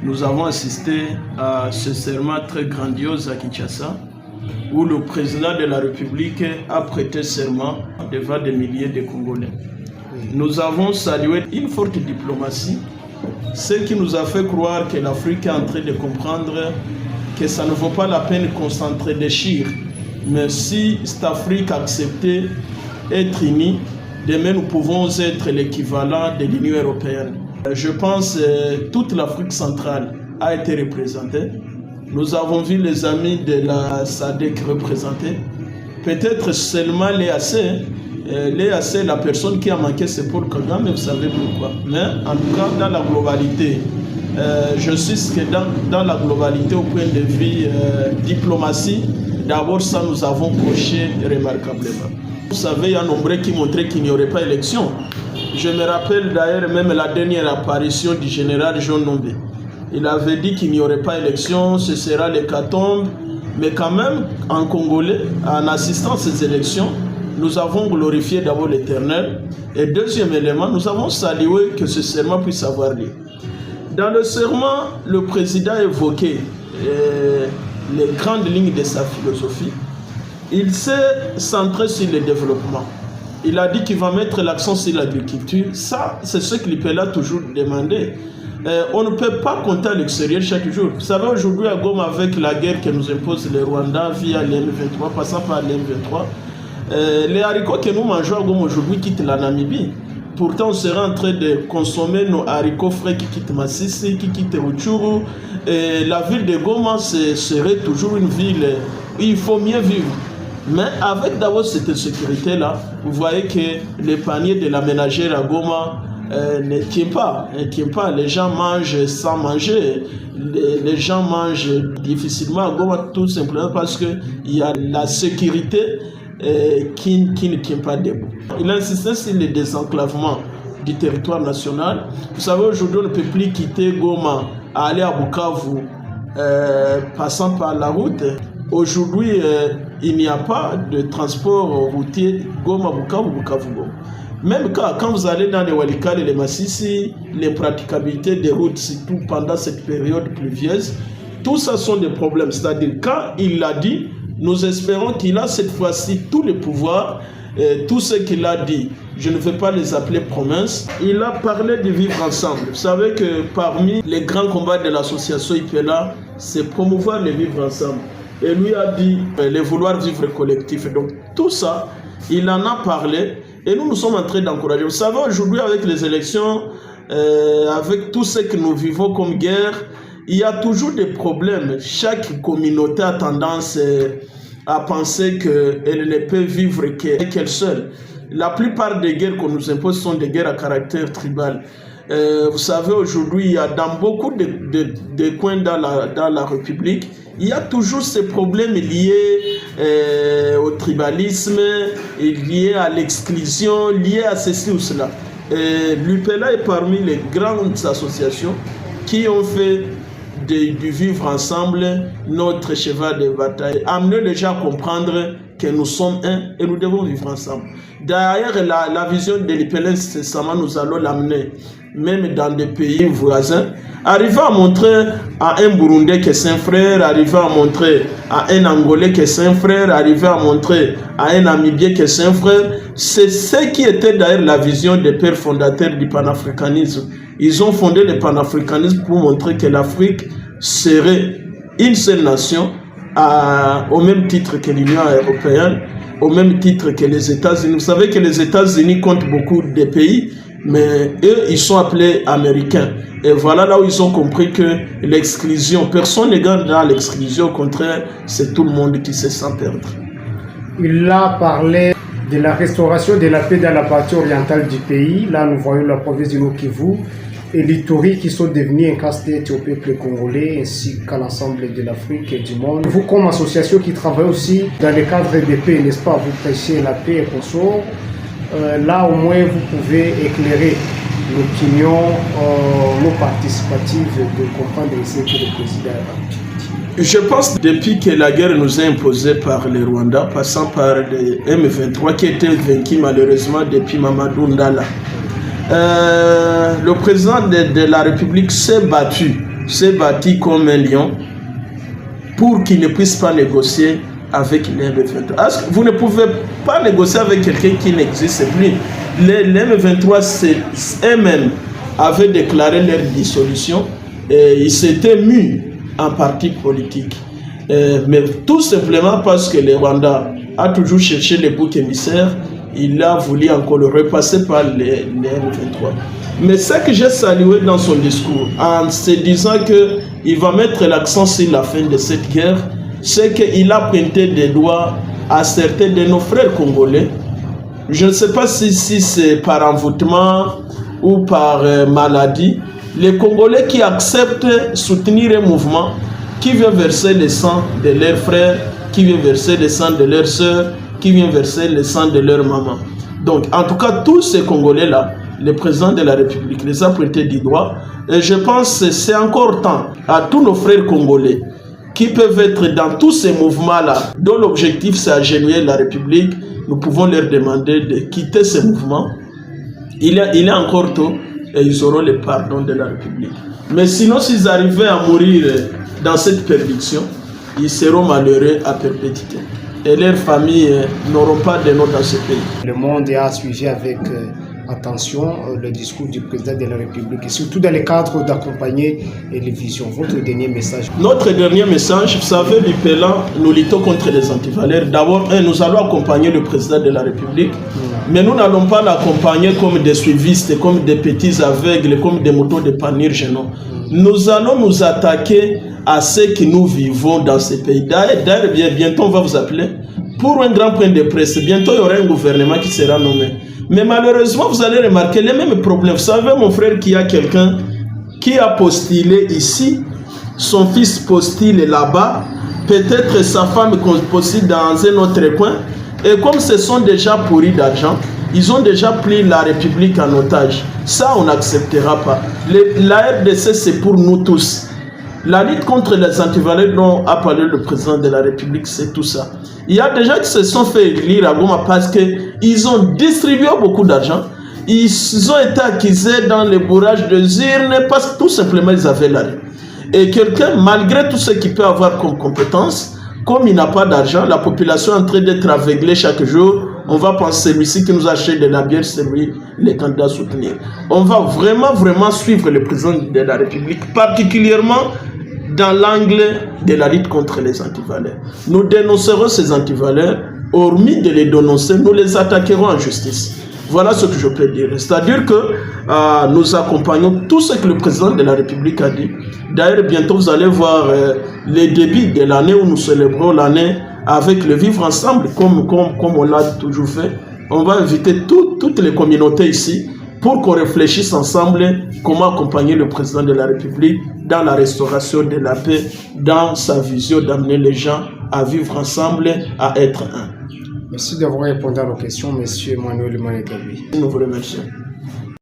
nous avons assisté à ce serment très grandiose à Kinshasa, où le président de la République a prêté serment devant des milliers de Congolais. Nous avons salué une forte diplomatie, ce qui nous a fait croire que l'Afrique est en train de comprendre que ça ne vaut pas la peine qu'on s'entre-déchire. Mais si cette Afrique acceptait d'être unie, demain nous pouvons être l'équivalent de l'Union européenne. Je pense que toute l'Afrique centrale a été représentée. Nous avons vu les amis de la SADC représentés. Peut-être seulement l'EAC. L'EAC, la personne qui a manqué, c'est Paul Kagame, mais vous savez pourquoi. Mais en tout cas, dans la globalité, je suis que dans la globalité, au point de vue diplomatie, d'abord ça nous avons coché remarquablement. Vous savez, il y a nombreux qui montraient qu'il n'y aurait pas d'élection. Je me rappelle d'ailleurs même la dernière apparition du général Jean Nombe. Il avait dit qu'il n'y aurait pas d'élection, ce sera l'hécatombe. Mais quand même, en Congolais, en assistant à ces élections, nous avons glorifié d'abord l'Éternel. Et deuxième élément, nous avons salué que ce serment puisse avoir lieu. Dans le serment, le président a évoqué les grandes lignes de sa philosophie. Il s'est centré sur le développement. Il a dit qu'il va mettre l'accent sur l'agriculture. Ça, c'est ce qu'il a toujours demandé. On ne peut pas compter à l'extérieur chaque jour. Vous savez, aujourd'hui, à Goma, avec la guerre que nous impose le Rwanda via l'M23, passant par l'M23, les haricots que nous mangeons à Goma aujourd'hui quittent la Namibie. Pourtant, on sera en train de consommer nos haricots frais qui quittent Massissi, qui quittent Rutshuru. Et la ville de Goma serait toujours une ville où il faut mieux vivre. Mais avec d'abord cette sécurité-là, vous voyez que le panier de la ménagère à Goma ne tient pas. Les gens mangent sans manger. Les gens mangent difficilement à Goma tout simplement parce qu'il y a la sécurité qui ne tient pas debout. Il insistait sur le désenclavement du territoire national. Vous savez, aujourd'hui, on ne peut plus quitter Goma, aller à Bukavu, passant par la route. Aujourd'hui, il n'y a pas de transport routier Goma-Bukavu, Bukavu-Goma. Même quand vous allez dans les Walikale et les Massissi, les praticabilités des routes, surtout pendant cette période pluvieuse, tout ça sont des problèmes. C'est-à-dire, quand il l'a dit, nous espérons qu'il a cette fois-ci tous les pouvoirs. Tout ce qu'il a dit, je ne vais pas les appeler promesses. Il a parlé de vivre ensemble. Vous savez que parmi les grands combats de l'association IPELA, c'est promouvoir le vivre ensemble. Et lui a dit le vouloir vivre collectif. Donc tout ça, il en a parlé et nous sommes en train d'encourager. Vous savez, aujourd'hui avec les élections, avec tout ce que nous vivons comme guerre, il y a toujours des problèmes. Chaque communauté a tendance à penser qu'elle ne peut vivre qu'elle seule. La plupart des guerres qu'on nous impose sont des guerres à caractère tribal. Vous savez, aujourd'hui, il y a dans beaucoup de coins dans la République, il y a toujours ces problèmes liés au tribalisme, liés à l'exclusion, liés à ceci ou cela. L'UPELA est parmi les grandes associations qui ont fait du vivre ensemble notre cheval de bataille. Amener les gens à comprendre que nous sommes un et nous devons vivre ensemble. D'ailleurs, la vision de l'UPELA, incessamment, nous allons l'amener même dans des pays voisins. Arriver à montrer à un Burundais que c'est un frère, arriver à montrer à un Angolais que c'est un frère, arriver à montrer à un Namibien que c'est un frère, c'est ce qui était d'ailleurs la vision des pères fondateurs du panafricanisme. Ils ont fondé le panafricanisme pour montrer que l'Afrique serait une seule nation, au même titre que l'Union européenne, au même titre que les États-Unis. Vous savez que les États-Unis comptent beaucoup de pays, mais eux, ils sont appelés Américains. Et voilà là où ils ont compris que l'exclusion, personne ne gagne dans l'exclusion, au contraire, c'est tout le monde qui se sent perdre. Il a parlé de la restauration de la paix dans la partie orientale du pays. Là, nous voyons la province du Nord-Kivu et l'Ituri qui sont devenus un casse-tête au peuple congolais ainsi qu'à l'ensemble de l'Afrique et du monde. Vous, comme association qui travaille aussi dans le cadre de paix, n'est-ce pas, vous prêchez la paix et consort. Là, au moins, vous pouvez éclairer l'opinion non participative de comprendre ce que le président a dit. Je pense que depuis que la guerre nous est imposée par les Rwandais, passant par les M23 qui étaient vaincus malheureusement depuis Mamadou Ndala, le président de la République s'est battu s'est battu comme un lion pour qu'il ne puisse pas négocier avec les M23. Vous ne pouvez pas négocier avec quelqu'un qui n'existe plus. Les M23 eux-mêmes avaient déclaré leur dissolution et ils s'étaient mus en parti politique. Mais tout simplement parce que le Rwanda a toujours cherché les boucs émissaires, il a voulu encore le repasser par les M23. Mais ce que j'ai salué dans son discours, en se disant qu'il va mettre l'accent sur la fin de cette guerre, c'est qu'il a pointé des doigts à certains de nos frères congolais. Je ne sais pas si c'est par envoûtement ou par maladie. Les Congolais qui acceptent soutenir un mouvement qui vient verser le sang de leurs frères, qui vient verser le sang de leurs sœurs, qui vient verser le sang de leur maman. Donc, en tout cas, tous ces Congolais-là, le président de la République les a pointés du doigt. Et je pense que c'est encore temps à tous nos frères congolais qui peuvent être dans tous ces mouvements-là, dont l'objectif c'est agenouiller la République. Nous pouvons leur demander de quitter ces mouvements. Il est encore tôt et ils auront le pardon de la République. Mais sinon, s'ils arrivaient à mourir dans cette perdition, ils seront malheureux à perpétuité. Et leurs familles n'auront pas de nom dans ce pays. Le monde a suivi avec attention le discours du président de la République, et surtout dans le cadre d'accompagner les visions. Votre dernier message? Notre dernier message, vous savez, du Pélan, nous luttons contre les antivaleurs. D'abord, nous allons accompagner le président de la République, mais nous n'allons pas l'accompagner comme des suivistes, comme des petits aveugles, comme des motos de panurge, non. Nous allons nous attaquer à ce que nous vivons dans ce pays. D'ailleurs, bientôt on va vous appeler pour un grand point de presse. Bientôt, il y aura un gouvernement qui sera nommé. Mais malheureusement, vous allez remarquer les mêmes problèmes. Vous savez, mon frère, qu'il y a quelqu'un qui a postulé ici, son fils postule là-bas, peut-être sa femme postule dans un autre coin. Et comme ce sont déjà pourris d'argent, ils ont déjà pris la République en otage. Ça, on n'acceptera pas. La RDC, c'est pour nous tous. La lutte contre les antivaleurs dont a parlé le président de la République, c'est tout ça. Il y a des gens qui se sont fait élire à Goma parce qu'ils ont distribué beaucoup d'argent. Ils ont été accusés dans les bourrages de urnes parce que tout simplement ils avaient l'argent. Et quelqu'un, malgré tout ce qu'il peut avoir comme compétence, comme il n'a pas d'argent, la population est en train d'être aveuglée chaque jour. On va penser celui-ci qui nous achète de la bière, c'est lui les candidats à soutenir. On va vraiment suivre le président de la République, particulièrement dans l'angle de la lutte contre les antivaleurs. Nous dénoncerons ces antivaleurs, hormis de les dénoncer, nous les attaquerons en justice. Voilà ce que je peux dire. C'est-à-dire que nous accompagnons tout ce que le président de la République a dit. D'ailleurs, bientôt vous allez voir les débuts de l'année où nous célébrons l'année avec le vivre ensemble, comme on l'a toujours fait. On va inviter toutes les communautés ici pour qu'on réfléchisse ensemble comment accompagner le président de la République dans la restauration de la paix, dans sa vision d'amener les gens à vivre ensemble, à être un. Merci d'avoir répondu à nos questions, M. Emmanuel Manekabi. Nous vous remercions.